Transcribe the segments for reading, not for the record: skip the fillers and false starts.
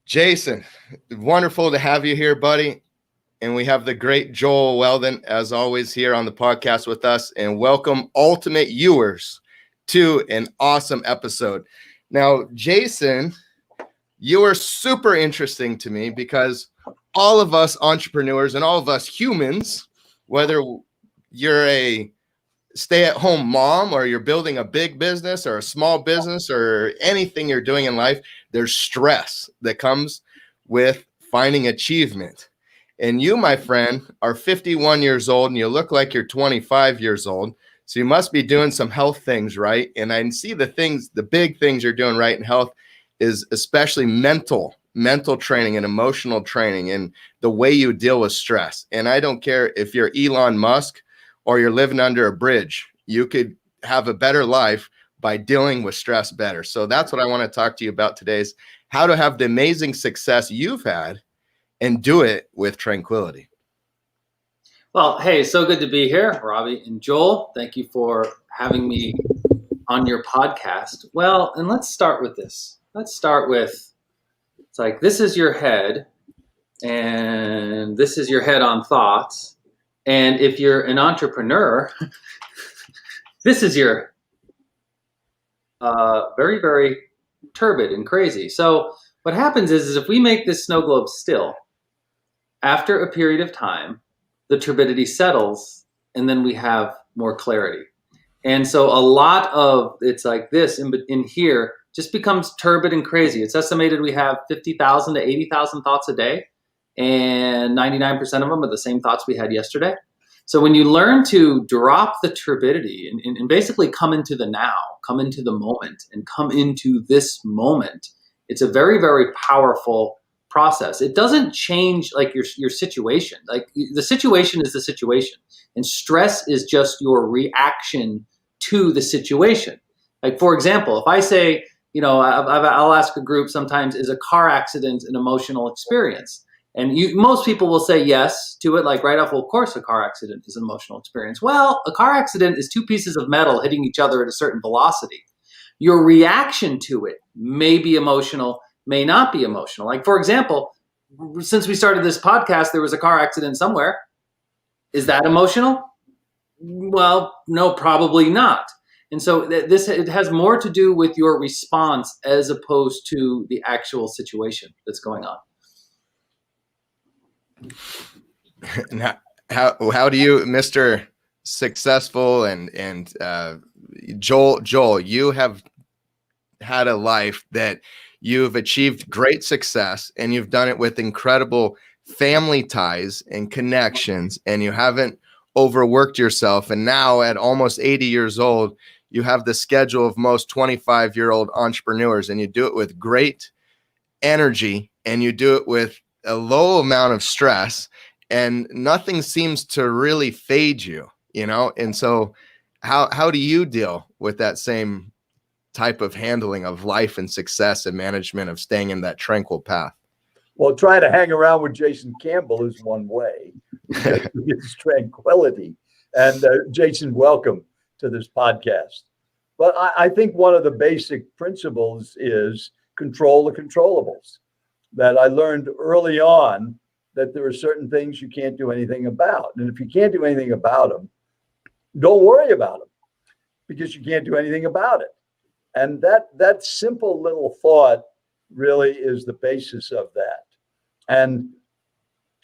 Jason, wonderful to have you here, buddy. And we have the great Joel Weldon, as always, here on the podcast with us. And welcome, ultimate viewers, to an awesome episode. Now, Jason, you are super interesting to me because all of us entrepreneurs and all of us humans, whether you're a stay-at-home mom or you're building a big business or a small business or anything you're doing in life, there's stress that comes with finding achievement. And you, my friend, are 51 years old and you look like you're 25 years old. So you must be doing some health things right. And I see the big things you're doing right in health is especially mental training and emotional training and the way you deal with stress. And I don't care if you're Elon Musk or you're living under a bridge, you could have a better life by dealing with stress better. So that's what I want to talk to you about today is how to have the amazing success you've had and do it with tranquility. Well, hey, so good to be here, Robbie and Joel. Thank you for having me on your podcast. Well, and let's start with this. Let's start with, it's like, this is your head, and this is your head on thoughts. And if you're an entrepreneur, this is your very, very turbid and crazy. So what happens is if we make this snow globe still, after a period of time, the turbidity settles, and then we have more clarity. And so a lot of it's like this in here just becomes turbid and crazy. It's estimated we have 50,000 to 80,000 thoughts a day, and 99% of them are the same thoughts we had yesterday. So when you learn to drop the turbidity and basically come into the now, come into the moment, and come into this moment, it's a very, very powerful process. It doesn't change like your situation. Like the situation is the situation, and stress is just your reaction to the situation. Like for example, if I say, I'll ask a group sometimes, is a car accident an emotional experience? And most people will say yes to it, like right off. Well, of course, a car accident is an emotional experience. Well, a car accident is two pieces of metal hitting each other at a certain velocity. Your reaction to it may be emotional, may not be emotional. Like, for example, since we started this podcast, there was a car accident somewhere. Is that emotional? Well, no, probably not. And so it has more to do with your response as opposed to the actual situation that's going on. Now, how do you, Mr. Successful and Joel, you have had a life that you've achieved great success, and you've done it with incredible family ties and connections, and you haven't overworked yourself. And now at almost 80 years old, you have the schedule of most 25-year-old entrepreneurs, and you do it with great energy, and you do it with a low amount of stress, and nothing seems to really fade you, And so how do you deal with that same type of handling of life and success and management of staying in that tranquil path? Well, try to hang around with Jason Campbell is one way. It's tranquility. And Jason, welcome to this podcast. But I think one of the basic principles is control the controllables. That I learned early on that there are certain things you can't do anything about. And if you can't do anything about them, don't worry about them because you can't do anything about it. And that simple little thought really is the basis of that. And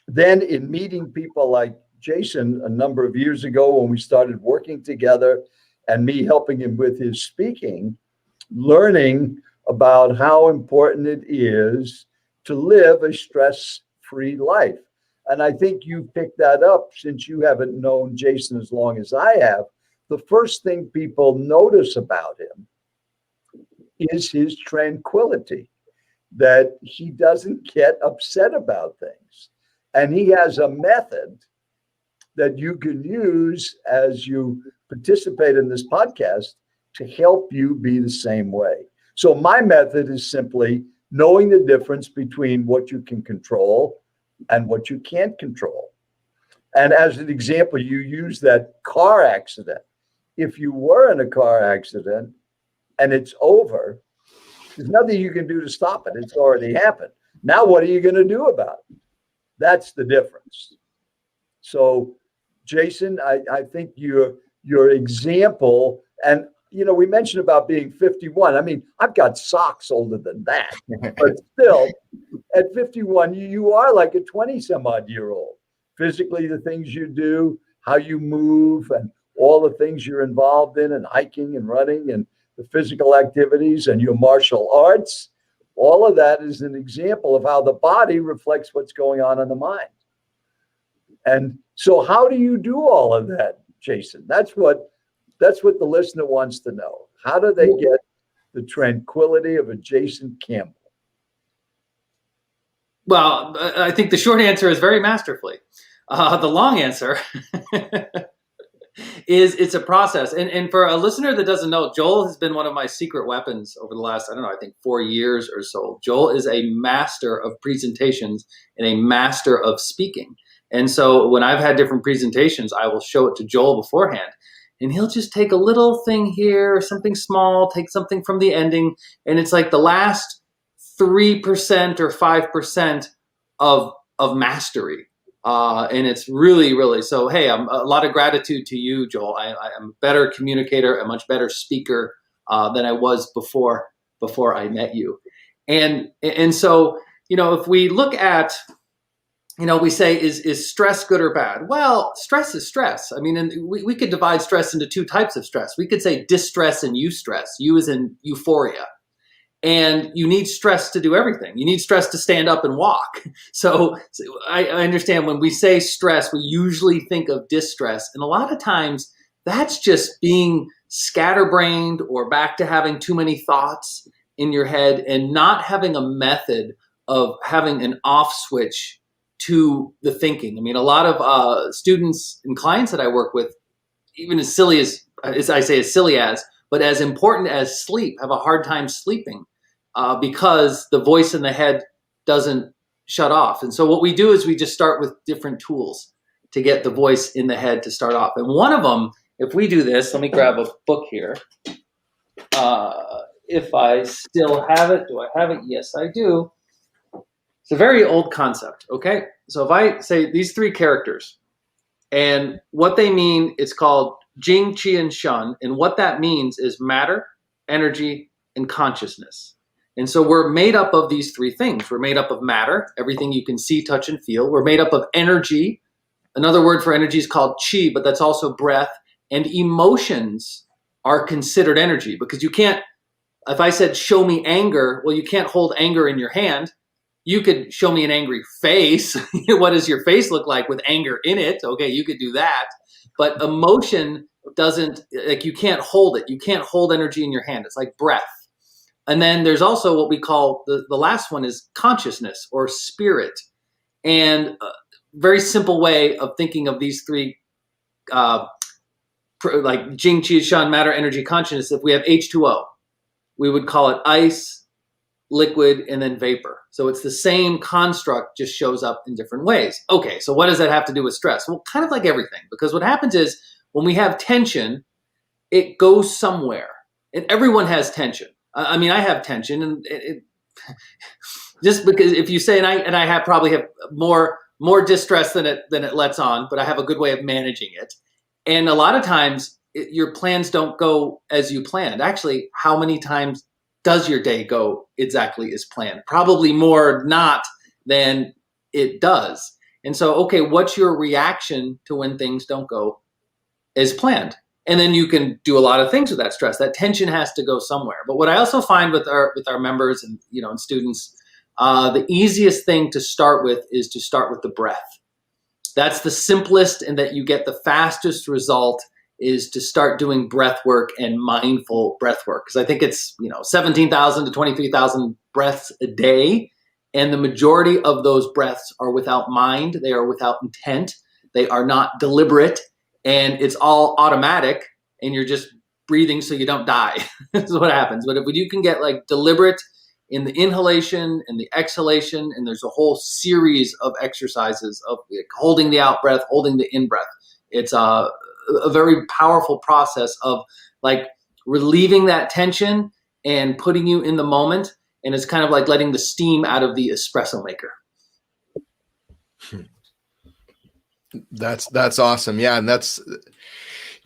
then in meeting people like Jason a number of years ago when we started working together and me helping him with his speaking, learning about how important it is to live a stress-free life. And I think you picked that up since you haven't known Jason as long as I have. The first thing people notice about him is his tranquility, that he doesn't get upset about things. And he has a method that you can use as you participate in this podcast to help you be the same way. So my method is simply knowing the difference between what you can control and what you can't control. And as an example, you use that car accident. If you were in a car accident and it's over, there's nothing you can do to stop it. It's already happened. Now, what are you going to do about it? That's the difference. So, Jason, I think your example, and we mentioned about being 51. I mean, I've got socks older than that, but still, at 51, you are like a 20 some odd year old. Physically, the things you do, how you move, and all the things you're involved in, and hiking and running and the physical activities and your martial arts, all of that is an example of how the body reflects what's going on in the mind. And so how do you do all of that, Jason? That's what the listener wants to know. How do they get the tranquility of a Jason Campbell? Well, I think the short answer is very masterfully. The long answer is it's a process. And for a listener that doesn't know, Joel has been one of my secret weapons over the last, I think 4 years or so. Joel is a master of presentations and a master of speaking. And so when I've had different presentations, I will show it to Joel beforehand. And he'll just take a little thing here, something small, take something from the ending. And it's like the last 3% or 5% of mastery. And it's really, really, so, hey, I'm a lot of gratitude to you, Joel. I'm a better communicator, a much better speaker than I was before I met you. And so, if we look at, we say, is stress good or bad? Well, stress is stress. I mean, and we could divide stress into two types of stress. We could say distress and eustress. Eu is in euphoria. And you need stress to do everything. You need stress to stand up and walk. So I understand when we say stress, we usually think of distress. And a lot of times that's just being scatterbrained or back to having too many thoughts in your head and not having a method of having an off switch to the thinking. I mean, a lot of students and clients that I work with, even as silly as I say, as silly as, but as important as sleep, have a hard time sleeping because the voice in the head doesn't shut off. And so what we do is we just start with different tools to get the voice in the head to start off. And one of them, if we do this, let me grab a book here. If I still have it, do I have it? Yes, I do. It's a very old concept, okay? So if I say these three characters and what they mean, it's called Jing, Qi, and Shun. And what that means is matter, energy, and consciousness. And so we're made up of these three things. We're made up of matter, everything you can see, touch, and feel. We're made up of energy. Another word for energy is called Qi, but that's also breath. And emotions are considered energy because you can't, if I said, show me anger, well, you can't hold anger in your hand. You could show me an angry face. What does your face look like with anger in it? Okay, you could do that. But emotion doesn't, like, you can't hold it. You can't hold energy in your hand. It's like breath. And then there's also what we call, the last one is consciousness or spirit. And a very simple way of thinking of these three, like Jing, Qi, Shan, matter, energy, consciousness. If we have H2O, we would call it ice, liquid, and then vapor. So it's the same construct, just shows up in different ways. Okay, so what does that have to do with stress? Well, kind of like everything, because what happens is when we have tension, it goes somewhere. And everyone has tension. I mean, I have tension, and it just because if you say, and I probably have more distress than it lets on, but I have a good way of managing it. And a lot of times your plans don't go as you planned. Actually, how many times does your day go exactly as planned? Probably more not than it does. And so, okay, what's your reaction to when things don't go as planned? And then you can do a lot of things with that stress. That tension has to go somewhere. But what I also find with our members and and students, the easiest thing to start with is to start with the breath. That's the simplest, and that you get the fastest result is to start doing breath work and mindful breath work. Because I think it's 17,000 to 23,000 breaths a day. And the majority of those breaths are without mind. They are without intent. They are not deliberate. And it's all automatic, and you're just breathing so you don't die. This is what happens. But if you can get like deliberate in the inhalation and the exhalation, and there's a whole series of exercises of holding the out breath, holding the in breath. It's a very powerful process of like relieving that tension and putting you in the moment. And it's kind of like letting the steam out of the espresso maker. That's awesome. Yeah. And that's,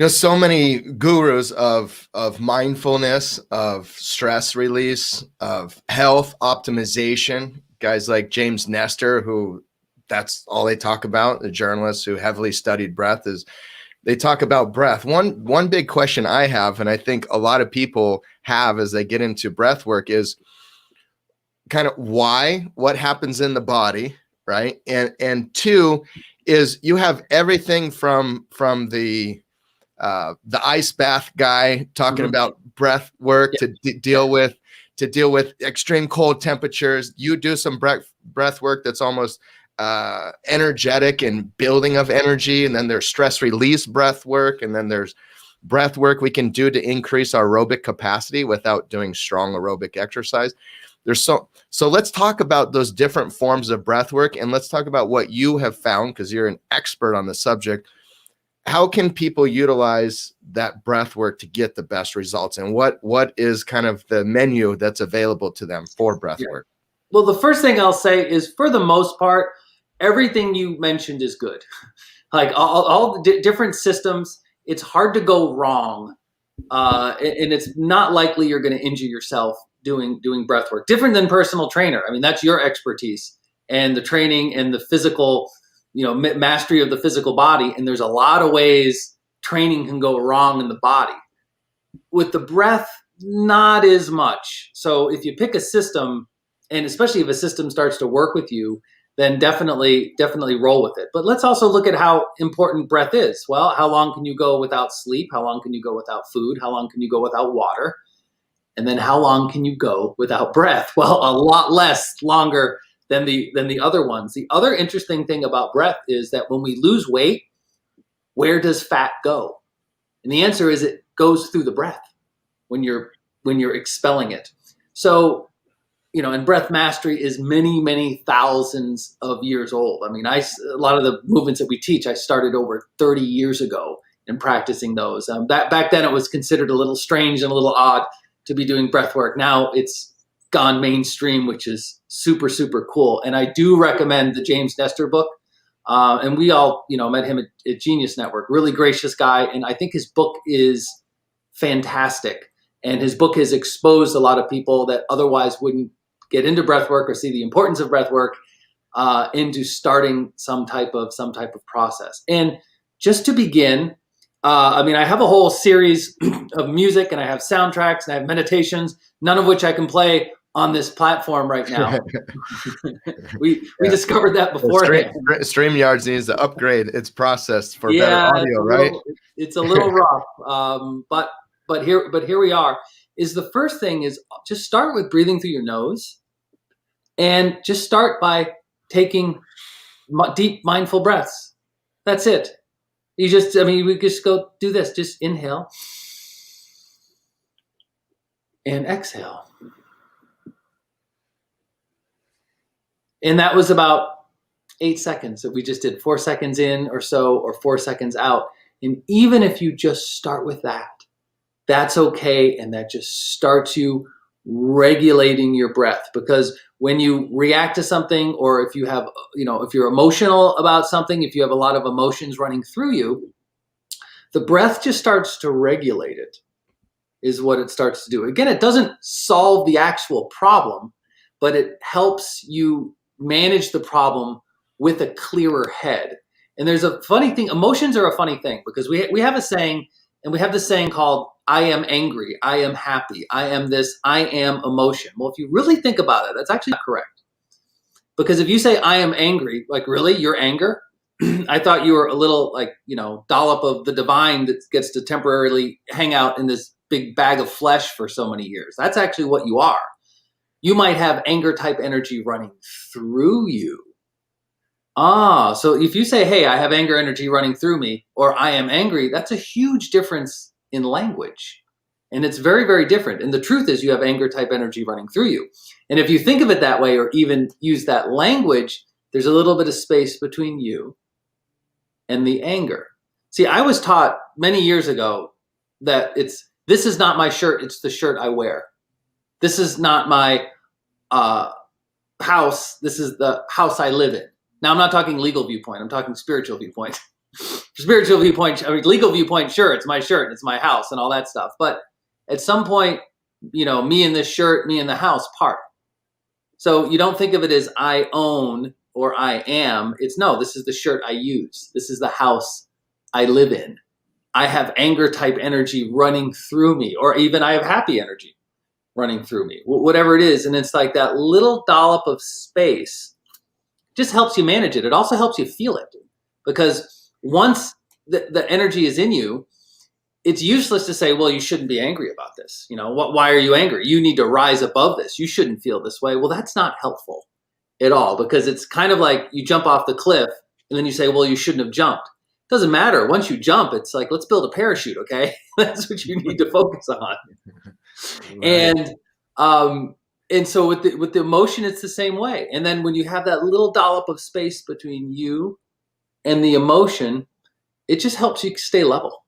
so many gurus of mindfulness, of stress release, of health optimization, guys like James Nestor, who that's all they talk about, the journalists who heavily studied breath, is they talk about breath. One big question I have, and I think a lot of people have as they get into breath work, is kind of what happens in the body, right? And two is you have everything from the ice bath guy talking about breath work to deal with extreme cold temperatures. You do some breath work that's almost energetic and building of energy, and then there's stress release breath work, and then there's breath work we can do to increase our aerobic capacity without doing strong aerobic exercise. So let's talk about those different forms of breath work, and let's talk about what you have found, because you're an expert on the subject. How can people utilize that breath work to get the best results, and what is kind of the menu that's available to them for breath work? Well, the first thing I'll say is, for the most part, everything you mentioned is good. Like all the different systems, it's hard to go wrong, and it's not likely you're going to injure yourself doing breath work. Different than personal trainer. I mean, that's your expertise and the training and the physical, mastery of the physical body. And there's a lot of ways training can go wrong in the body. With the breath, not as much. So if you pick a system, and especially if a system starts to work with you, then definitely roll with it. But let's also look at how important breath is. Well, how long can you go without sleep? How long can you go without food? How long can you go without water? And then how long can you go without breath? Well, a lot longer than the other ones. The other interesting thing about breath is that when we lose weight, where does fat go? And the answer is it goes through the breath when you're expelling it. So, and breath mastery is many, many thousands of years old. I mean, a lot of the movements that we teach, I started over 30 years ago in practicing those. Back then it was considered a little strange and a little odd to be doing breath work. Now it's gone mainstream, which is super, super cool. And I do recommend the James Nestor book. And we all, met him at Genius Network, really gracious guy. And I think his book is fantastic. And his book has exposed a lot of people that otherwise wouldn't get into breath work or see the importance of breath work into starting some type of process. And just to begin, I have a whole series of music, and I have soundtracks, and I have meditations, none of which I can play on this platform right now. we discovered that beforehand. StreamYard needs to upgrade its process for better audio, right? It's a little rough, but here we are. Is the first thing is just start with breathing through your nose, and just start by taking deep mindful breaths. That's it. We just go do this. Just inhale and exhale. And that was about 8 seconds. If we just did 4 seconds in or so, or 4 seconds out. And even if you just start with that, that's okay. And that just starts you regulating your breath, because when you react to something, or if you have, if you're emotional about something, if you have a lot of emotions running through you, the breath just starts to regulate it, is what it starts to do. Again, it doesn't solve the actual problem, but it helps you manage the problem with a clearer head. And there's a funny thing. Emotions are a funny thing, because we have a saying, and we have this saying called, I am angry, I am happy, I am this, I am emotion. Well, if you really think about it, that's actually not correct. Because if you say, I am angry, like, really, your anger? I thought you were a little, dollop of the divine that gets to temporarily hang out in this big bag of flesh for so many years. That's actually what you are. You might have anger type energy running through you. So if you say, hey, I have anger energy running through me, or I am angry, that's a huge difference in language. And it's very, very different. And the truth is, you have anger type energy running through you. And if you think of it that way, or even use that language, there's a little bit of space between you and the anger. See, I was taught many years ago that this is not my shirt, it's the shirt I wear. This is not my house. This is the house I live in. Now, I'm not talking legal viewpoint. I'm talking spiritual viewpoint. Spiritual viewpoint, I mean, legal viewpoint, sure, it's my shirt, it's my house and all that stuff. But at some point, me and this shirt, me and the house part. So you don't think of it as I own or I am. It's no, this is the shirt I use. This is the house I live in. I have anger type energy running through me, or even I have happy energy running through me, whatever it is. And it's like that little dollop of space just helps you manage it. It also helps you feel it, because once the energy is in you, it's useless to say, well, you shouldn't be angry about this. Why are you angry? You need to rise above this. You shouldn't feel this way. Well, that's not helpful at all, because it's kind of like you jump off the cliff and then you say, well, you shouldn't have jumped. It doesn't matter. Once you jump, it's like, let's build a parachute. Okay. That's what you need to focus on. Right. And so with the emotion, it's the same way. And then when you have that little dollop of space between you and the emotion, it just helps you stay level.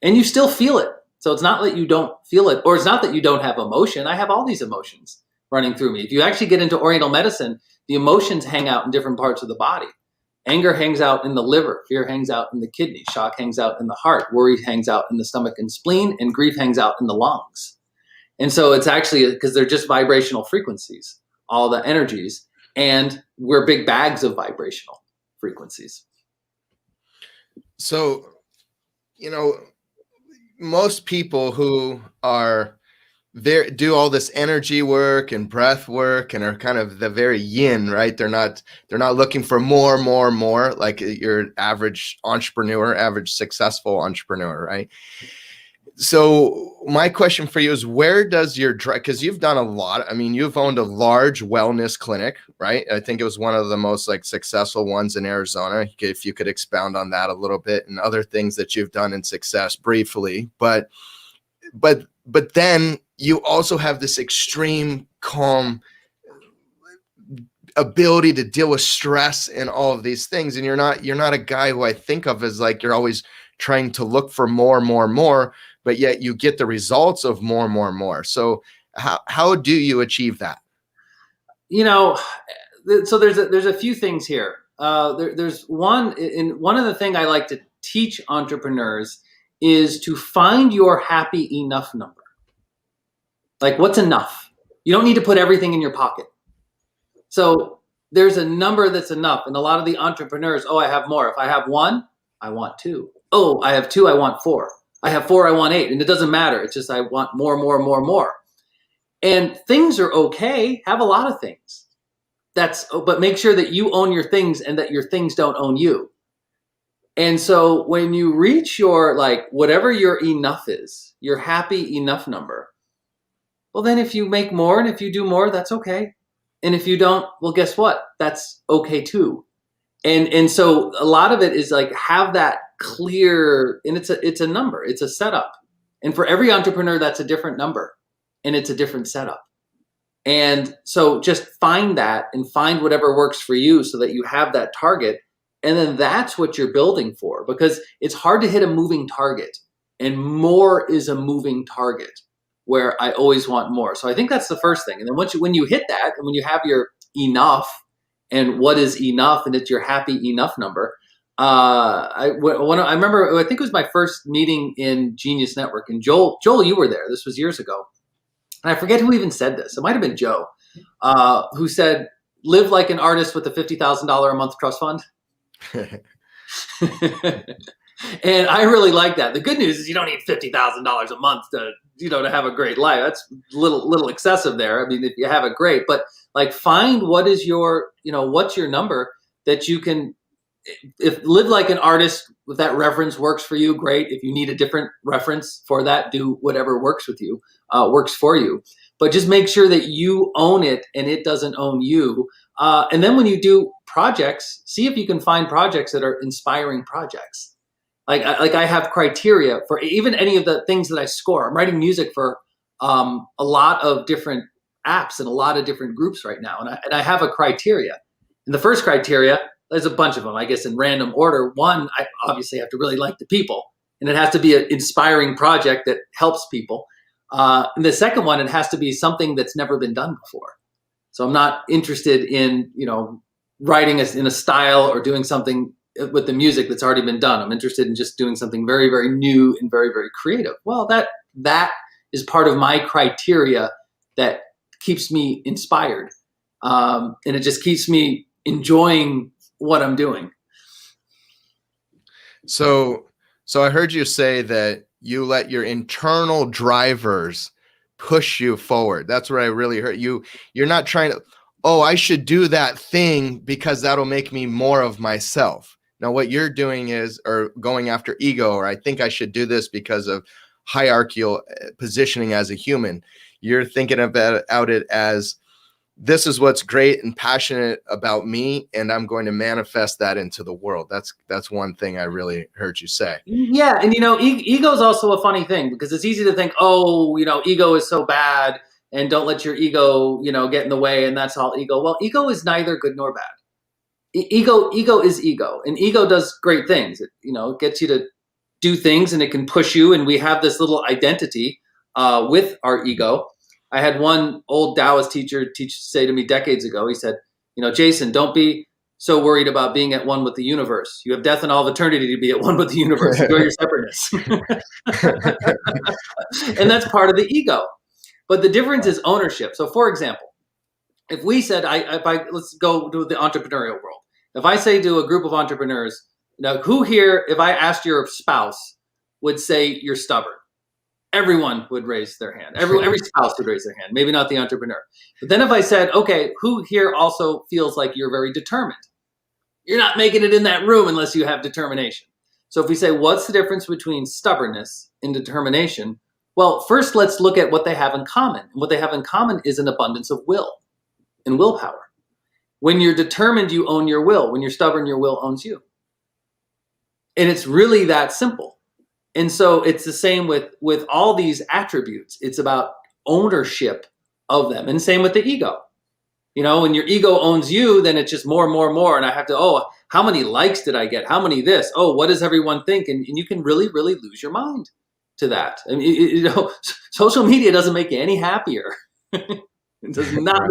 And you still feel it. So it's not that you don't feel it, or it's not that you don't have emotion. I have all these emotions running through me. If you actually get into Oriental medicine, the emotions hang out in different parts of the body. Anger hangs out in the liver. Fear hangs out in the kidney. Shock hangs out in the heart. Worry hangs out in the stomach and spleen. And grief hangs out in the lungs. And so it's actually because they're just vibrational frequencies, all the energies. And we're big bags of vibrational frequencies. So, most people who are there do all this energy work and breath work and are kind of the very yin, right? They're not looking for more like your average entrepreneur, average successful entrepreneur, right? So my question for you is, where does your drive, because you've done a lot. I mean, you've owned a large wellness clinic, right? I think it was one of the most successful ones in Arizona. If you could expound on that a little bit, and other things that you've done in success briefly, but then you also have this extreme calm ability to deal with stress and all of these things. And you're not a guy who I think of as you're always trying to look for more, but yet you get the results of more. So how do you achieve that? So there's a few things here. There's one of the things I like to teach entrepreneurs is to find your happy enough number. Like, what's enough? You don't need to put everything in your pocket. So there's a number that's enough. And a lot of the entrepreneurs, I have more. If I have one, I want two. Oh, I have two, I want four. I have four, I want eight. And it doesn't matter. It's just I want more. And things are okay. Have a lot of things. But make sure that you own your things and that your things don't own you. And so when you reach your, whatever your enough is, your happy enough number, well, then if you make more and if you do more, that's okay. And if you don't, well, guess what? That's okay too. And so a lot of it is have that clear, and it's a number, it's a setup. And for every entrepreneur, that's a different number and it's a different setup. And so just find that and find whatever works for you so that you have that target. And then that's what you're building for, because it's hard to hit a moving target, and more is a moving target, where I always want more. So I think that's the first thing. And then when you hit that, and when you have your enough and what is enough, and it's your happy enough number. I remember, I think it was my first meeting in Genius Network, and Joel, you were there. This was years ago. And I forget who even said this. It might've been Joe, who said, live like an artist with a $50,000 a month trust fund. And I really like that. The good news is you don't need $50,000 a month to have a great life. That's a little excessive there. I mean, if you have it, great, but find what is your, what's your number that you can, if live like an artist, if that reference works for you, great. If you need a different reference for that, do whatever works with you, works for you. But just make sure that you own it and it doesn't own you. And then when you do projects, see if you can find projects that are inspiring projects. I have criteria for even any of the things that I score. I'm writing music for a lot of different apps and a lot of different groups right now. And I have a criteria. And the first criteria, there's a bunch of them, I guess, in random order. One, I obviously have to really like the people. And it has to be an inspiring project that helps people. And the second one, it has to be something that's never been done before. So I'm not interested in, writing in a style or doing something with the music that's already been done. I'm interested in just doing something very, very new and very, very creative. Well, that is part of my criteria that keeps me inspired. And it just keeps me enjoying what I'm doing. So I heard you say that you let your internal drivers push you forward. That's where I really heard you. You're not trying to, oh, I should do that thing because that'll make me more of myself. Now, what you're doing is, or going after ego, or I think I should do this because of hierarchical positioning as a human. You're thinking about it as, this is what's great and passionate about me, and I'm going to manifest that into the world. That's one thing I really heard you say. Yeah, and ego is also a funny thing, because it's easy to think, oh, ego is so bad, and don't let your ego, get in the way, and that's all ego. Well, ego is neither good nor bad. Ego is ego, and ego does great things. It gets you to do things, and it can push you, and we have this little identity with our ego. I had one old Taoist teacher say to me decades ago, he said, Jason, don't be so worried about being at one with the universe. You have death and all of eternity to be at one with the universe. Enjoy your separateness. And that's part of the ego. But the difference is ownership. So for example, if we said, let's go to the entrepreneurial world. If I say to a group of entrepreneurs, who here, if I asked your spouse, would say you're stubborn? Everyone would raise their hand. Every spouse would raise their hand. Maybe not the entrepreneur. But then if I said, okay, who here also feels like you're very determined? You're not making it in that room unless you have determination. So if we say, what's the difference between stubbornness and determination? Well, first, let's look at what they have in common. And what they have in common is an abundance of will and willpower. When you're determined, you own your will. When you're stubborn, your will owns you. And it's really that simple. And so it's the same with all these attributes. It's about ownership of them. And same with the ego. When your ego owns you, then it's just more and more and more. And I have to, how many likes did I get? How many this? Oh, what does everyone think? And you can really, really lose your mind to that. I mean, social media doesn't make you any happier. It does not.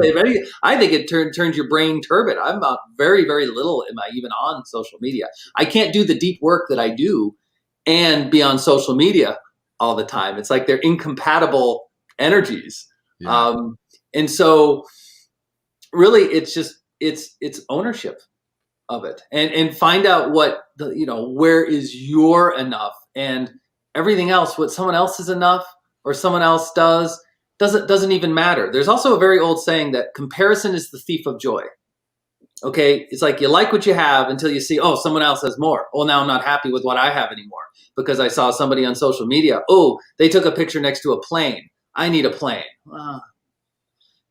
I think it turns your brain turbid. I'm about very, very little am I even on social media. I can't do the deep work that I do and be on social media all the time. It's like they're incompatible energies. Yeah. And so really it's just, it's ownership of it, and find out what where is your enough, and everything else, what someone else is enough or someone else doesn't even matter. There's also a very old saying that comparison is the thief of joy. Okay. It's like, you like what you have until you see, someone else has more. Well, now I'm not happy with what I have anymore because I saw somebody on social media. Oh, they took a picture next to a plane. I need a plane.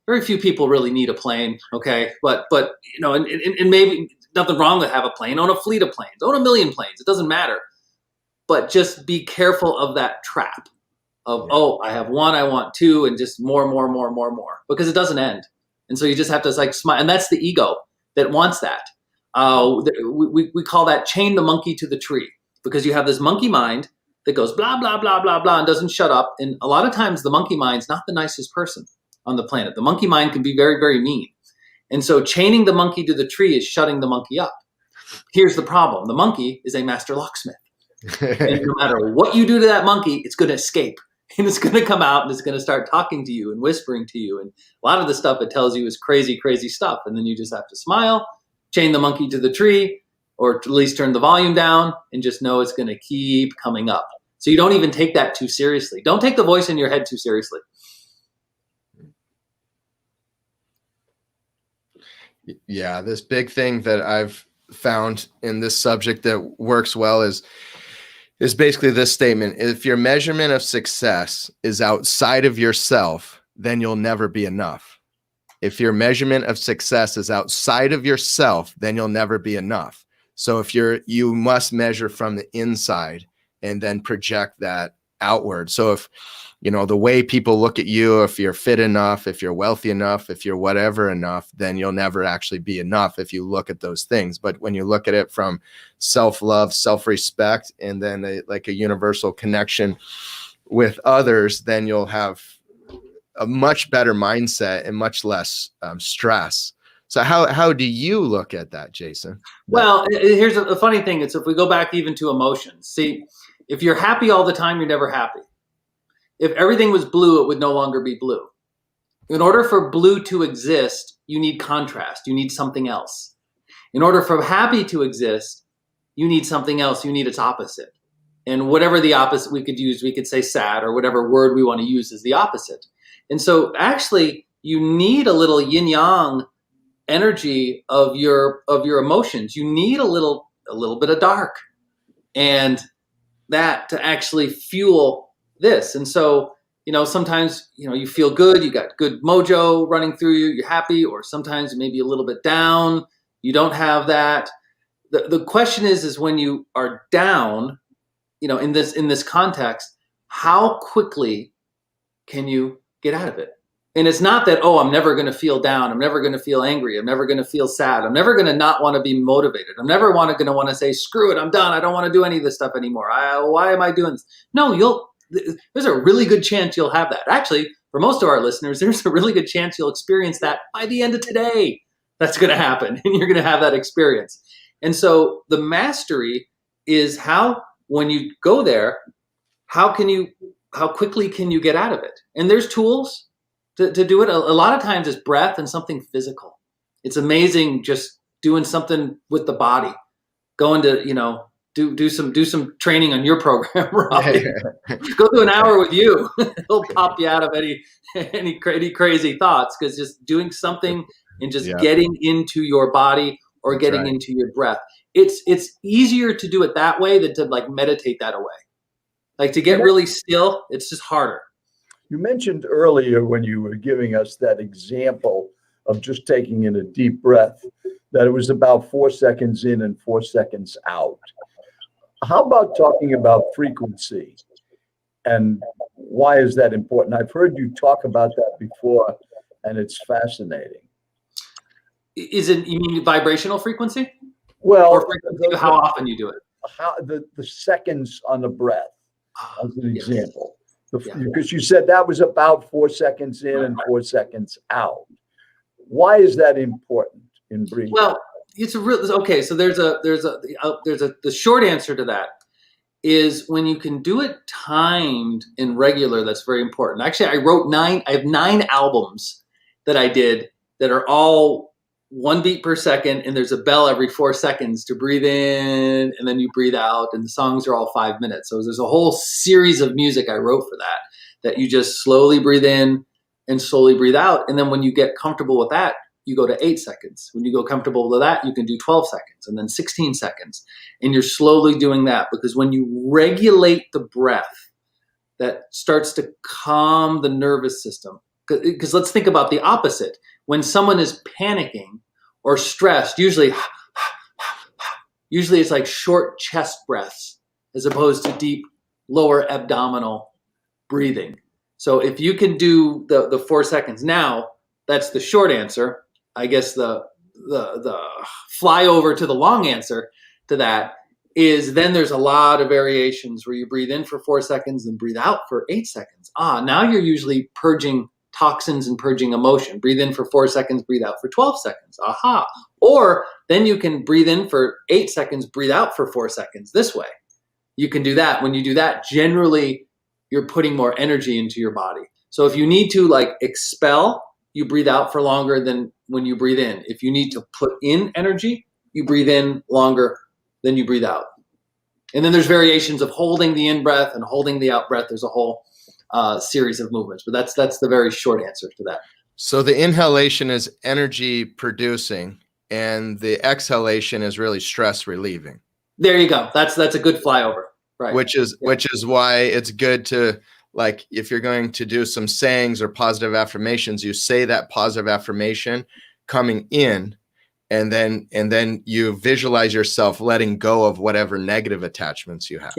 Very few people really need a plane. Okay. But and maybe nothing wrong with have a plane. Own a fleet of planes. Own 1 million planes. It doesn't matter. But just be careful of that trap of, I have one, I want two, and just more, because it doesn't end. And so you just have to smile. And that's the ego that wants that. We call that chain the monkey to the tree, because you have this monkey mind that goes blah, blah, blah, blah, blah, and doesn't shut up. And a lot of times the monkey mind's not the nicest person on the planet. The monkey mind can be very, very mean. And so chaining the monkey to the tree is shutting the monkey up. Here's the problem. The monkey is a master locksmith. And no matter what you do to that monkey, it's going to escape. And it's going to come out and it's going to start talking to you and whispering to you. And a lot of the stuff it tells you is crazy, crazy stuff. And then you just have to smile, chain the monkey to the tree, or at least turn the volume down, and just know it's going to keep coming up. So you don't even take that too seriously. Don't take the voice in your head too seriously. Yeah, this big thing that I've found in this subject that works well is basically this statement. If your measurement of success is outside of yourself, then you'll never be enough. If your measurement of success is outside of yourself, then you'll never be enough. So if you must measure from the inside and then project that outward. So if, the way people look at you, if you're fit enough, if you're wealthy enough, if you're whatever enough, then you'll never actually be enough if you look at those things. But when you look at it from self-love, self-respect, and then a universal connection with others, then you'll have a much better mindset and much less stress. So how do you look at that, Jason? Well, here's a funny thing. It's if we go back even to emotions. See, if you're happy all the time, you're never happy. If everything was blue, it would no longer be blue. In order for blue to exist, you need contrast. You need something else. In order for happy to exist, you need something else. You need its opposite. And whatever the opposite we could use, we could say sad, or whatever word we want to use is the opposite. And so actually you need a little yin yang energy of your emotions. You need a little bit of dark, and that to actually fuel this. And so, sometimes, you feel good, you got good mojo running through you, you're happy, or sometimes maybe a little bit down, you don't have that. The question is when you are down, in this context, how quickly can you get out of it? And it's not that, I'm never going to feel down. I'm never going to feel angry. I'm never going to feel sad. I'm never going to not want to be motivated. I'm never going to want to say, screw it, I'm done. I don't want to do any of this stuff anymore. Why am I doing this? No, there's a really good chance you'll have that. Actually, for most of our listeners, there's a really good chance you'll experience that by the end of today. That's going to happen, and you're going to have that experience. And so the mastery is how, when you go there, how quickly can you get out of it? And there's tools to do it. A lot of times it's breath and something physical. It's amazing just doing something with the body, going to, do some training on your program, Robbie. Go through an hour with you. It'll pop you out of any crazy thoughts, because just doing something and just getting into your body or getting into your breath. It's easier to do it that way than to like meditate that away. Like to get really still, it's just harder. You mentioned earlier when you were giving us that example of just taking in a deep breath, that it was about 4 seconds in and 4 seconds out. How about talking about frequency, and why is that important? I've heard you talk about that before, and it's fascinating. Is it, you mean vibrational frequency? Well, or frequency, how often you do it? How the seconds on the breath, as an example. Because you said that was about 4 seconds in and 4 seconds out. Why is that important in breathing? Well, it's a real okay. So the short answer to that is when you can do it timed and regular. That's very important. Actually, I have 9 albums that I did that are all 1 beat per second, and there's a bell every 4 seconds to breathe in, and then you breathe out, and the songs are all 5 minutes. So there's a whole series of music I wrote for that you just slowly breathe in and slowly breathe out. And then when you get comfortable with that, you go to 8 seconds. When you go comfortable with that, you can do 12 seconds and then 16 seconds. And you're slowly doing that, because when you regulate the breath, that starts to calm the nervous system. Because let's think about the opposite. When someone is panicking or stressed, usually it's like short chest breaths as opposed to deep lower abdominal breathing. So if you can do the 4 seconds now, that's the short answer. I guess the flyover to the long answer to that is then there's a lot of variations where you breathe in for 4 seconds and breathe out for 8 seconds. Now you're usually purging toxins and purging emotion. Breathe in for 4 seconds, breathe out for 12 seconds. Aha. Or then you can breathe in for 8 seconds, breathe out for 4 seconds this way. You can do that. When you do that, generally you're putting more energy into your body. So if you need to like expel, you breathe out for longer than when you breathe in. If you need to put in energy, you breathe in longer than you breathe out. And then there's variations of holding the in breath and holding the out breath. There's a whole series of movements, but that's the very short answer to that. So the inhalation is energy producing, and the exhalation is really stress relieving. There you go. That's a good flyover, right? Which is why it's good to, like, if you're going to do some sayings or positive affirmations, you say that positive affirmation coming in, and then you visualize yourself letting go of whatever negative attachments you have.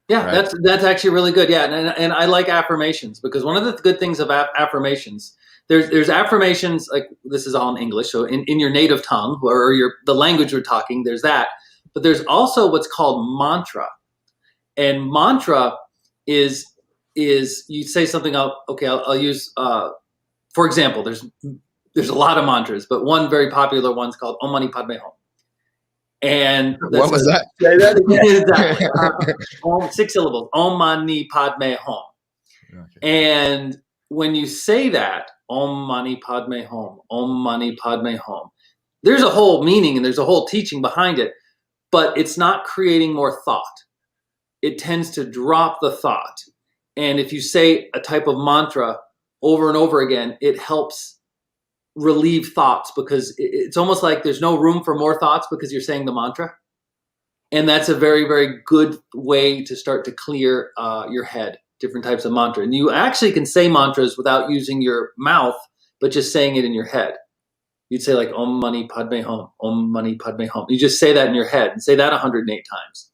Yeah, right? That's actually really good. Yeah, and I like affirmations, because one of the good things about affirmations, there's affirmations, like this is all in English, so in your native tongue or the language we're talking, there's that. But there's also what's called mantra, and mantra is you say something. I'll use for example, there's a lot of mantras, but one very popular one's called Om Mani Padme Hum. And What was that? Say that again. Exactly. 6 syllables. Om Mani Padme Hum. Okay. And when you say that, Om Mani Padme Hum, Om Mani Padme Hum, there's a whole meaning and there's a whole teaching behind it, but it's not creating more thought. It tends to drop the thought. And if you say a type of mantra over and over again, it helps relieve thoughts, because it's almost like there's no room for more thoughts because you're saying the mantra. And that's a very, very good way to start to clear your head, different types of mantra. And you actually can say mantras without using your mouth, but just saying it in your head. You'd say like Om Mani Padme Hum, Om Mani Padme Hum. You just say that in your head and say that 108 times.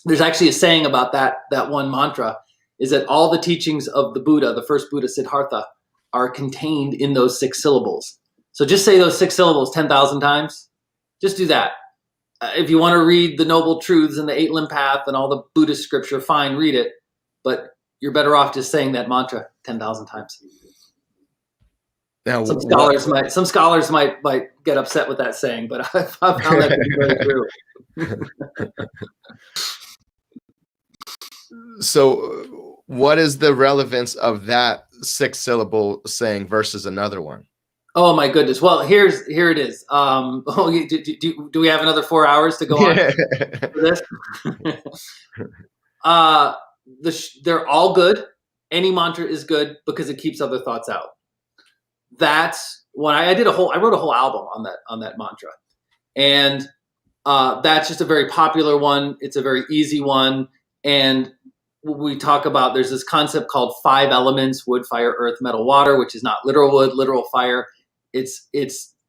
There's actually a saying about that one mantra, is that all the teachings of the Buddha, the first Buddha, Siddhartha, are contained in those 6 syllables. So just say those 6 syllables 10,000 times. Just do that. If you want to read the Noble Truths and the 8 Limb Path and all the Buddhist scripture, fine, read it. But you're better off just saying that mantra 10,000 times. Now, some scholars might get upset with that saying, but I've found that to be very true. So what is the relevance of that 6-syllable saying versus another one? Oh my goodness. Well, here it is. Do we have another 4 hours to go on for this? They're all good. Any mantra is good because it keeps other thoughts out. That's when I wrote a whole album on that mantra. And that's just a very popular one. It's a very easy one. And we talk about, there's this concept called 5 elements: wood, fire, earth, metal, water, which is not literal wood, literal fire. It's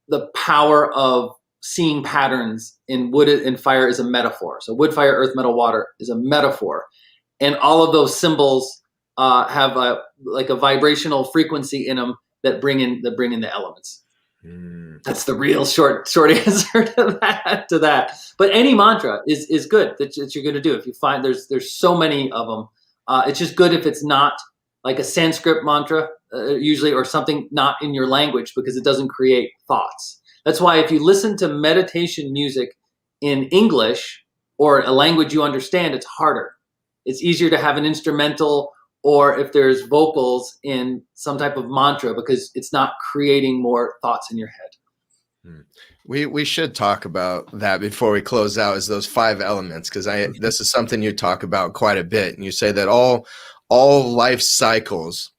the power of seeing patterns in wood and fire is a metaphor. So wood, fire, earth, metal, water is a metaphor. And all of those symbols have a vibrational frequency in them that bring in the elements. That's the real short answer to that. But any mantra is good that you're going to do. If you find there's so many of them, it's just good if it's not like a Sanskrit mantra usually, or something not in your language, because it doesn't create thoughts. That's why if you listen to meditation music in English or a language you understand, it's harder. It's easier to have an instrumental, or if there's vocals in some type of mantra, because it's not creating more thoughts in your head. We should talk about that before we close out, is those 5 elements, because this is something you talk about quite a bit, and you say that all life cycles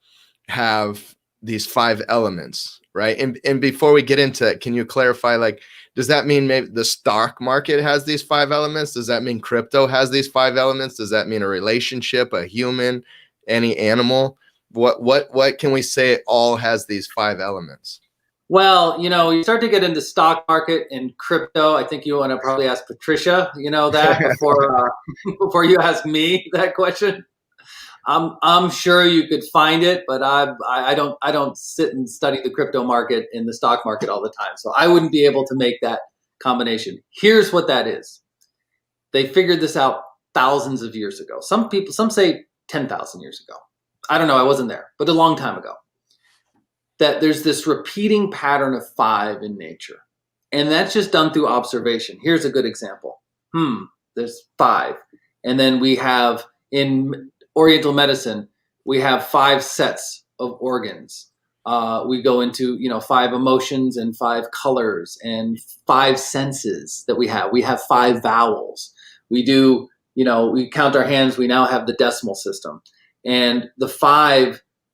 have these 5 elements, right? And before we get into it, can you clarify, like, does that mean maybe the stock market has these 5 elements? Does that mean crypto has these 5 elements? Does that mean a relationship, a human, any animal? What can we say all has these 5 elements? Well, you start to get into stock market and crypto. I think you want to probably ask Patricia, that before you ask me that question. I'm sure you could find it, but I don't sit and study the crypto market and the stock market all the time. So I wouldn't be able to make that combination. Here's what that is. They figured this out thousands of years ago. Some say 10,000 years ago. I don't know. I wasn't there, but a long time ago. That there's this repeating pattern of 5 in nature. And that's just done through observation. Here's a good example. There's 5. And then we have, in Oriental medicine, we have 5 sets of organs. We go into, 5 emotions and 5 colors and 5 senses that we have. We have 5 vowels. We do, we count our hands. We now have the decimal system. And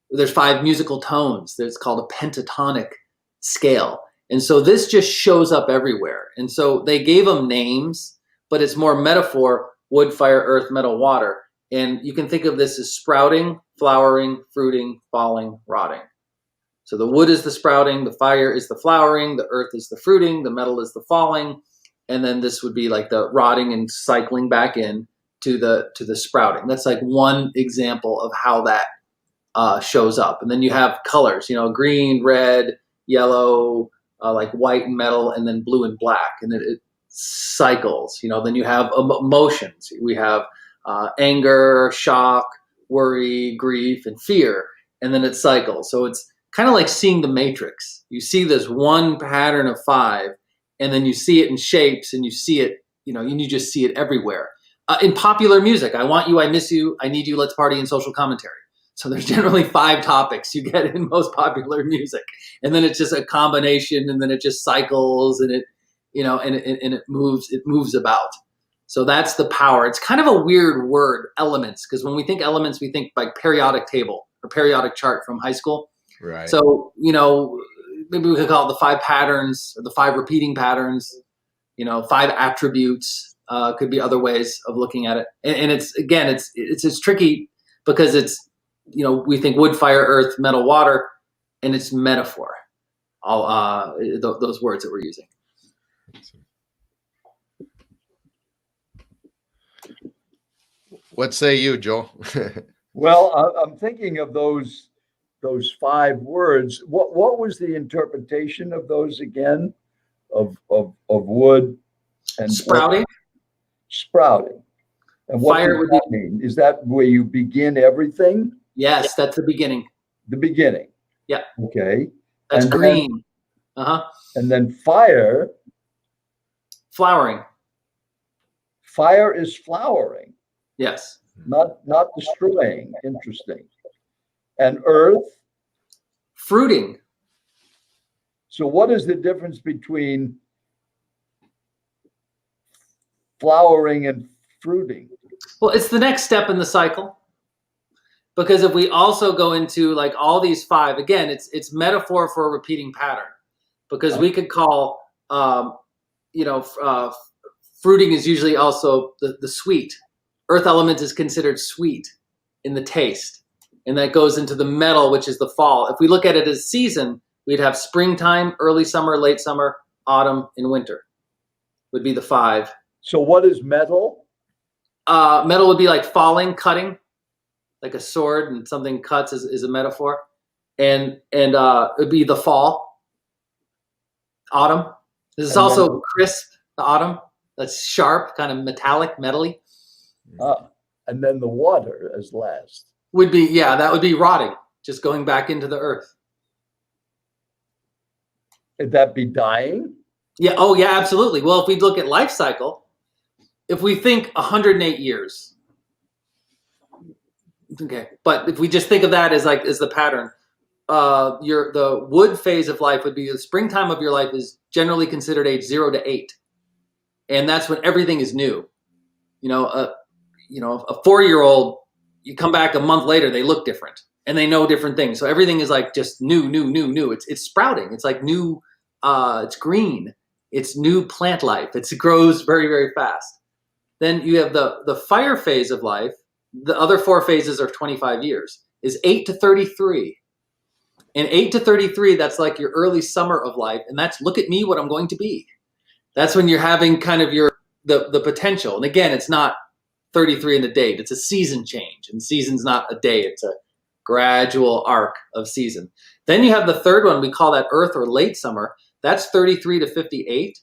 there's 5 musical tones. It's called a pentatonic scale. And so this just shows up everywhere. And so they gave them names, but it's more metaphor: wood, fire, earth, metal, water. And you can think of this as sprouting, flowering, fruiting, falling, rotting. So the wood is the sprouting, the fire is the flowering, the earth is the fruiting, the metal is the falling. And then this would be like the rotting and cycling back in to the sprouting. That's like one example of how that shows up. And then you have colors, green, red, yellow, like white and metal, and then blue and black. And then it cycles. Then you have emotions. We have anger, shock, worry, grief, and fear. And then it cycles. So it's kind of like seeing the matrix. You see this one pattern of 5, and then you see it in shapes, and you see it, and you just see it everywhere. In popular music, I want you, I miss you, I need you, let's party, and social commentary. So there's generally 5 topics you get in most popular music. And then it's just a combination, and then it just cycles, and it moves about. So that's the power. It's kind of a weird word, elements, because when we think elements, we think like periodic table or periodic chart from high school. Right. So, maybe we could call it the 5 patterns or the 5 repeating patterns, 5 attributes, could be other ways of looking at it. And it's tricky because it's, we think wood, fire, earth, metal, water, and it's metaphor. All those words that we're using. What say you, Joel? Well, I'm thinking of those 5 words. What was the interpretation of those again? Of wood and Sprouting. Sprouting. And what Fire does that mean? Is that where you begin everything? Yes, that's the beginning. The beginning. Yeah. Okay. That's and green. And then fire. Flowering. Fire is flowering. Yes. Not destroying. Interesting. And earth. Fruiting. So what is the difference between flowering and fruiting? Well, it's the next step in the cycle. Because if we also go into like all these 5, again, it's metaphor for a repeating pattern. Because we could call, fruiting is usually also the sweet. Earth element is considered sweet in the taste. And that goes into the metal, which is the fall. If we look at it as season, we'd have springtime, early summer, late summer, autumn, and winter would be the 5. So what is metal? Metal would be like falling, cutting, like a sword, and something cuts is a metaphor. And it would be the fall, autumn. This is also crisp, the autumn. That's sharp, kind of metallic, metally. And then the water as last. Would be, that would be rotting, just going back into the earth. Would that be dying? Yeah. Oh, yeah, absolutely. Well, if we look at life cycle, if we think 108 years, okay, but if we just think of that as the pattern, the wood phase of life would be the springtime of your life is generally considered age 0 to 8, and that's when everything is new. A 4-year-old, you come back a month later, they look different and they know different things. So everything is like just new. It's sprouting. It's like new. It's green. It's new plant life. It grows very, very fast. Then you have the fire phase of life. The other 4 phases are 25 years. Is 8 to 33. And 8 to 33, that's like your early summer of life. And that's look at me, what I'm going to be. That's when you're having kind of the potential. And again, it's not 33 in the date. It's a season change. And season's not a day. It's a gradual arc of season. Then you have the third one. We call that earth or late summer. That's 33 to 58.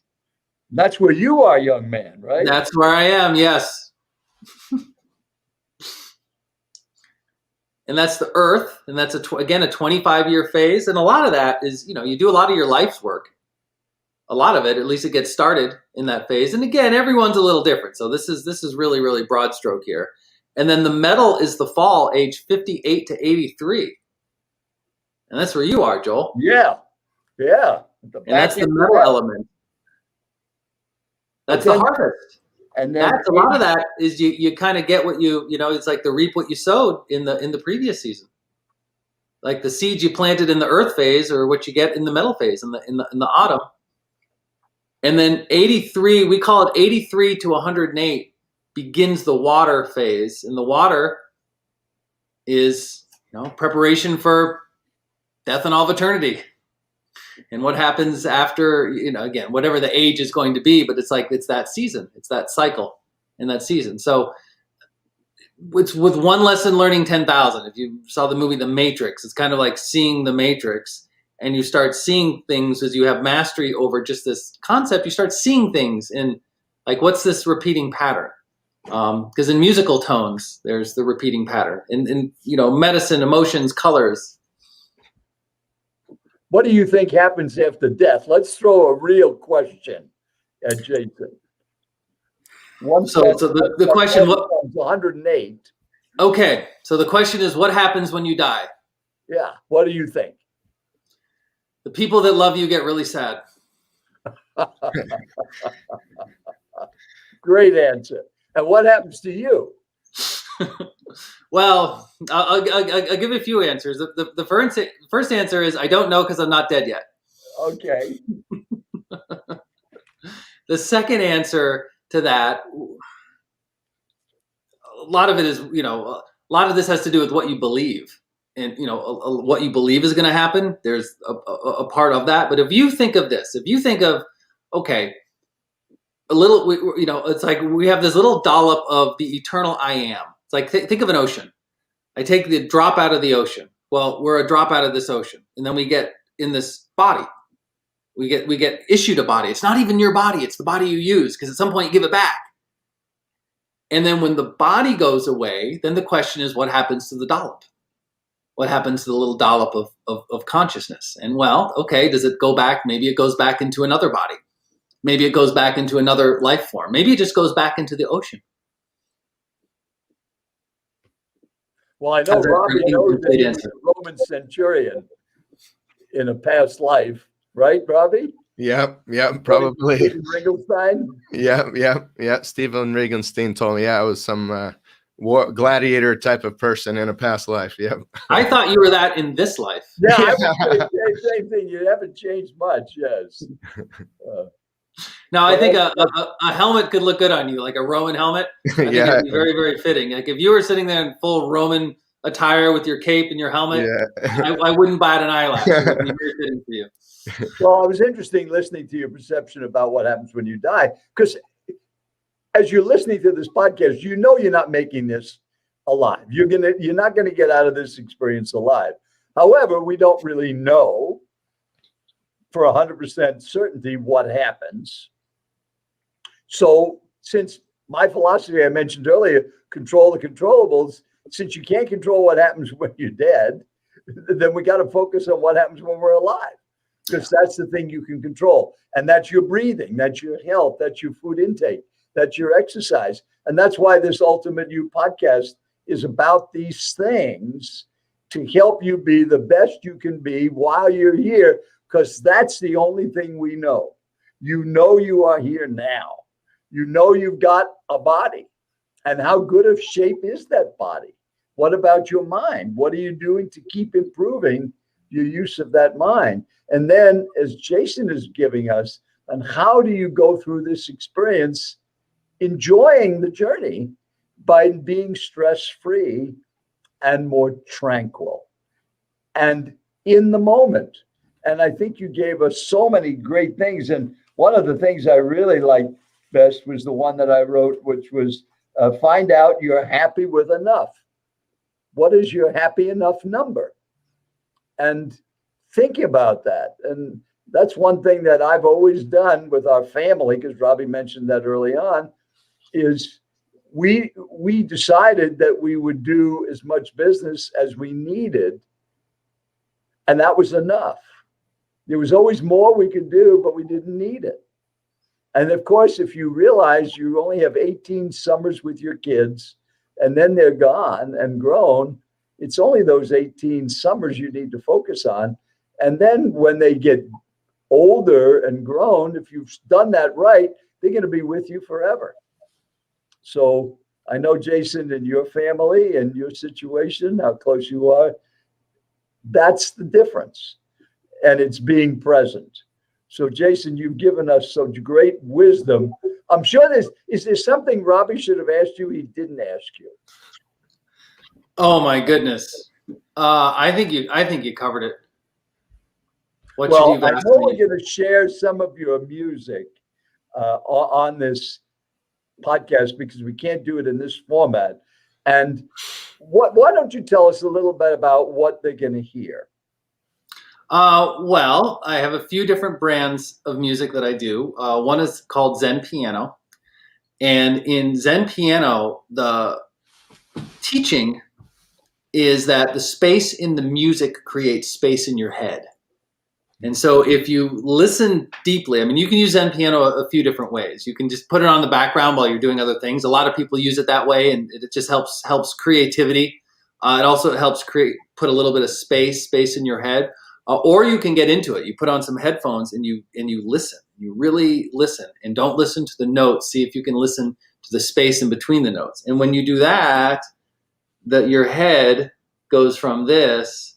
That's where you are, young man, right? That's where I am, yes. And that's the earth. And that's, again, a 25-year phase. And a lot of that is, you do a lot of your life's work. A lot of it, at least it gets started in that phase. And again, everyone's a little different. So this is really, really broad stroke here. And then the metal is the fall, age 58 to 83. And that's where you are, Joel. Yeah. And that's the metal element. That's the harvest. And then a lot of that is you kind of get what it's like the reap what you sowed in the previous season. Like the seeds you planted in the earth phase or what you get in the metal phase in the autumn. And then 83, we call it 83 to 108 begins the water phase. And the water is, preparation for death and all of eternity. And what happens after, again, whatever the age is going to be, but it's that season, it's that cycle in that season. So it's with one lesson learning 10,000. If you saw the movie The Matrix, it's kind of like seeing the Matrix. And you start seeing things as you have mastery over just this concept. You start seeing things in like, what's this repeating pattern? Because in musical tones, there's the repeating pattern. In medicine, emotions, colors. What do you think happens after death? Let's throw a real question at Jason. So the question, what? 108. Okay, so the question is, what happens when you die? Yeah, what do you think? The people that love you get really sad. Great answer. And what happens to you? Well, I'll give you a few answers. The first answer is I don't know because I'm not dead yet. Okay. The second answer to that, a lot of it is, a lot of this has to do with what you believe. And, what you believe is going to happen, there's a part of that. But if you think of this, if you think of, okay, a little, it's like we have this little dollop of the eternal I am. It's like, think of an ocean. I take the drop out of the ocean. Well, we're a drop out of this ocean. And then we get in this body. We get issued a body. It's not even your body. It's the body you use, because at some point you give it back. And then when the body goes away, then the question is, what happens to the dollop? What happens to the little dollop of consciousness? And well, okay, does it go back? Maybe it goes back into another body. Maybe it goes back into another life form. Maybe it just goes back into the ocean. Well, I know Robbie knows that he was a Roman centurion in a past life, right, Robbie? Yep, probably. Stephen Regelstein? Yeah. Stephen Regelstein told me, I was some gladiator type of person in a past life. Yep. I thought you were that in this life. Yeah, I would say the same thing. You haven't changed much, yes. Now, I think a helmet could look good on you, like a Roman helmet. I think it'd be very, very fitting. Like if you were sitting there in full Roman attire with your cape and your helmet, I wouldn't bat an eyelash. It would be very fitting for you. Well, it was interesting listening to your perception about what happens when you die, because as you're listening to this podcast, you're not making this alive. You're not gonna get out of this experience alive. However, we don't really know for 100% certainty what happens. So since my philosophy I mentioned earlier, control the controllables, since you can't control what happens when you're dead, then we got to focus on what happens when we're alive, because that's the thing you can control. And that's your breathing, that's your health, that's your food intake, that's your exercise. And that's why this Ultimate You podcast is about these things, to help you be the best you can be while you're here, because that's the only thing we know. You are here now. You've got a body. And how good of shape is that body? What about your mind? What are you doing to keep improving your use of that mind? And then, as Jason is giving us, and how do you go through this experience enjoying the journey by being stress-free and more tranquil and in the moment? And I think you gave us so many great things. And one of the things I really liked best was the one that I wrote, which was find out you're happy with enough. What is your happy enough number? And think about that. And that's one thing that I've always done with our family, because Robbie mentioned that early on, is we decided that we would do as much business as we needed. And that was enough. There was always more we could do, but we didn't need it. And of course, if you realize you only have 18 summers with your kids and then they're gone and grown, it's only those 18 summers you need to focus on. And then when they get older and grown, if you've done that right, they're going to be with you forever. So I know, Jason, and your family and your situation, how close you are, that's the difference. And it's being present. So, Jason, you've given us such great wisdom. I'm sure is there something Robbie should have asked you he didn't ask you? Oh my goodness. I think you covered it. I know we're going to share some of your music on this podcast, because we can't do it in this format. And why don't you tell us a little bit about what they're going to hear? Well, I have a few different brands of music that I do. One is called Zen Piano. And in Zen Piano, the teaching is that the space in the music creates space in your head. And so if you listen deeply, I mean, you can use Zen piano a few different ways. You can just put it on the background while you're doing other things. A lot of people use it that way, and it just helps creativity. It also helps put a little bit of space in your head. Or you can get into it. You put on some headphones and you listen. You really listen, and don't listen to the notes. See if you can listen to the space in between the notes. And when you do that, your head goes from this,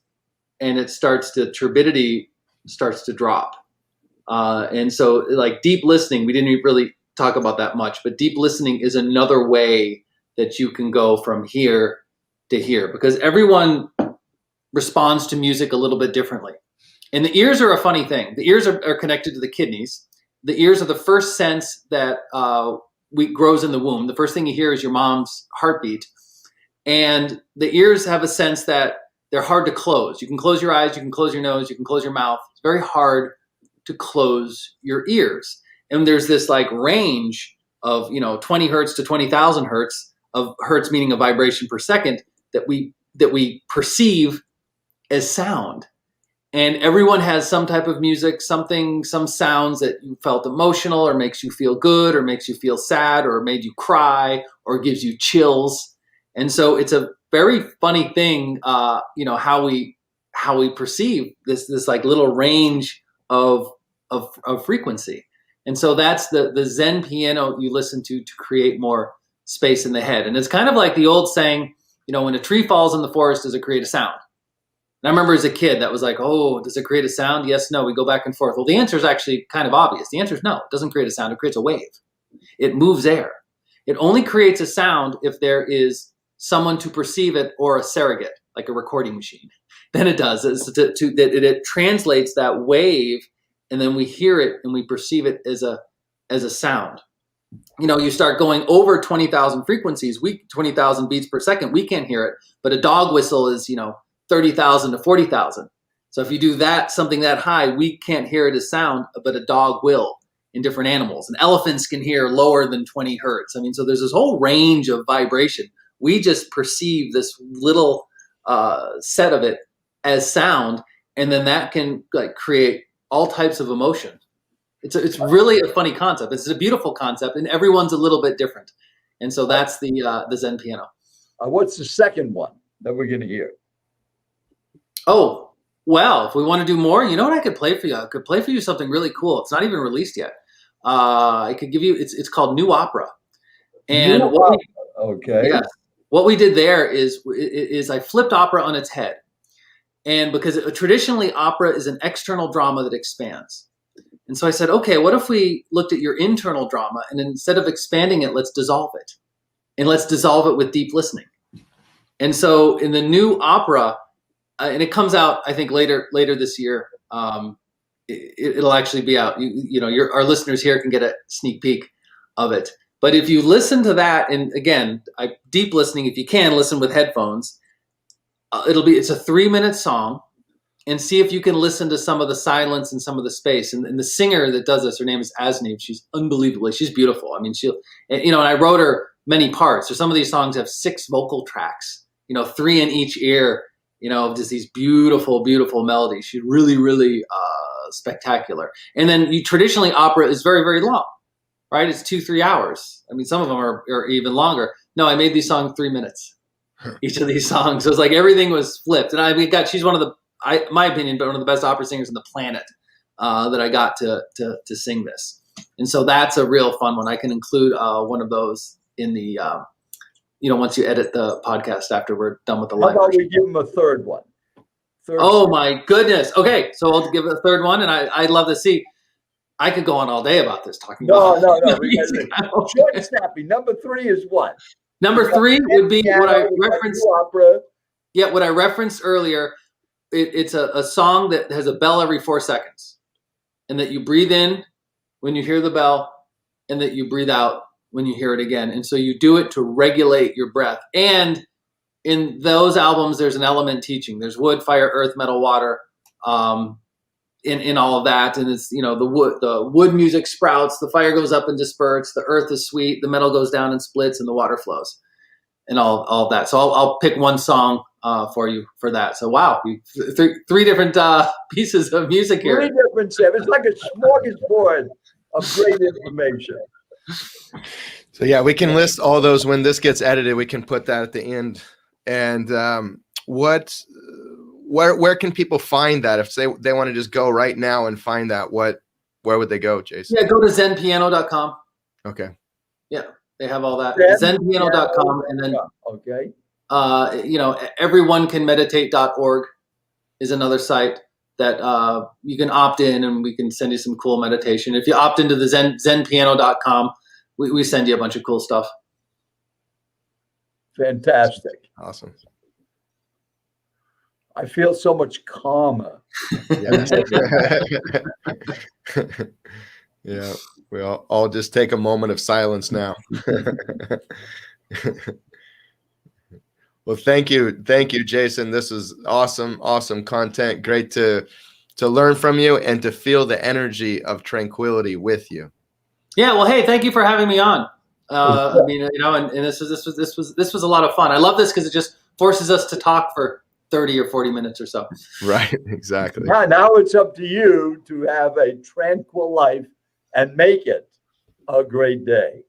and turbidity starts to drop. And so like deep listening, we didn't really talk about that much, but deep listening is another way that you can go from here to here, because everyone responds to music a little bit differently. And the ears are a funny thing. The ears are connected to the kidneys. The ears are the first sense that grows in the womb. The first thing you hear is your mom's heartbeat. And the ears have a sense that they're hard to close. You can close your eyes, you can close your nose, you can close your mouth. It's very hard to close your ears. And there's this like range of 20 hertz to 20,000 hertz, of hertz meaning a vibration per second, that we perceive as sound. And everyone has some type of music, some sounds that you felt emotional, or makes you feel good, or makes you feel sad, or made you cry, or gives you chills. And so it's a very funny thing, how we perceive this like little range of frequency. And so that's the Zen piano you listen to create more space in the head. And it's kind of like the old saying, when a tree falls in the forest, does it create a sound? And I remember as a kid that was like, oh, does it create a sound? Yes, no, we go back and forth. Well, the answer is actually kind of obvious. The answer is no, it doesn't create a sound. It creates a wave. It moves air. It only creates a sound if there is someone to perceive it, or a surrogate, like a recording machine. Then it does. It translates that wave, and then we hear it and we perceive it as a sound. You start going over 20,000 frequencies, 20,000 beats per second, we can't hear it, but a dog whistle is, 30,000 to 40,000. So if you do something that high, we can't hear it as sound, but a dog will in different animals. And elephants can hear lower than 20 hertz. I mean, so there's this whole range of vibration. We just perceive this little set of it as sound, and then that can like create all types of emotion. It's really a funny concept. It's a beautiful concept, and everyone's a little bit different. And so that's the Zen piano. What's the second one that we're going to hear? Oh, well, if we want to do more, you know what I could play for you? I could play for you something really cool. It's not even released yet. I could give you, it's called New Opera. And what we did there is I flipped opera on its head. And because traditionally opera is an external drama that expands. And so I said, okay, what if we looked at your internal drama, and instead of expanding it, let's dissolve it. And let's dissolve it with deep listening. And so in the new opera, and it comes out, I think, later this year. It'll actually be out. Our listeners here can get a sneak peek of it. But if you listen to that, and again, deep listening, if you can, listen with headphones. It's a 3-minute song, and see if you can listen to some of the silence and some of the space. And the singer that does this, her name is Asnev. She's she's beautiful. I mean, and I wrote her many parts. So some of these songs have 6 vocal tracks, 3 in each ear. Just these beautiful, beautiful melodies. She's really, really spectacular. And then traditionally opera is very, very long, right? It's 2-3 hours. I mean, some of them are even longer. No, I made these songs 3 minutes, each of these songs. So it's like everything was flipped. And she's one of my opinion, but one of the best opera singers on the planet that I got to sing this. And so that's a real fun one. I can include one of those in the once you edit the podcast after we're done with the live. How about we give them a third one? My goodness. Okay, so I'll give it a third one, and I'd love to see. I could go on all day about this talking about. No. Short and snappy. Number 3 is what? Number 3 would be what I referenced. Opera. Yeah, what I referenced earlier. It's a song that has a bell every 4 seconds, and that you breathe in when you hear the bell, and that you breathe out when you hear it again. And so you do it to regulate your breath. And in those albums, there's an element teaching. There's wood, fire, earth, metal, water, in all of that. And it's, the wood music sprouts, the fire goes up and disperses, the earth is sweet, the metal goes down and splits, and the water flows, and all of that. So I'll pick one song for you for that. So wow, three different pieces of music here. Three different stuff. It's like a smorgasbord of great information. So yeah, we can list all those when this gets edited. We can put that at the end. And where can people find that if they want to just go right now and find that? Where would they go, Jason? Yeah, go to zenpiano.com. Okay. Yeah, they have all that. Zenpiano.com, and then okay. everyonecanmeditate.org is another site that you can opt in, and we can send you some cool meditation. If you opt into the zenpiano.com, we send you a bunch of cool stuff. Fantastic. Awesome. I feel so much calmer. Yeah, we'll all just take a moment of silence now. Well, thank you, Jason. This is awesome content. Great to learn from you and to feel the energy of Tranquility with you. Yeah, well, hey, thank you for having me on. I mean, and this was a lot of fun. I love this because it just forces us to talk for 30 or 40 minutes or so. Right, exactly. Now it's up to you to have a tranquil life and make it a great day.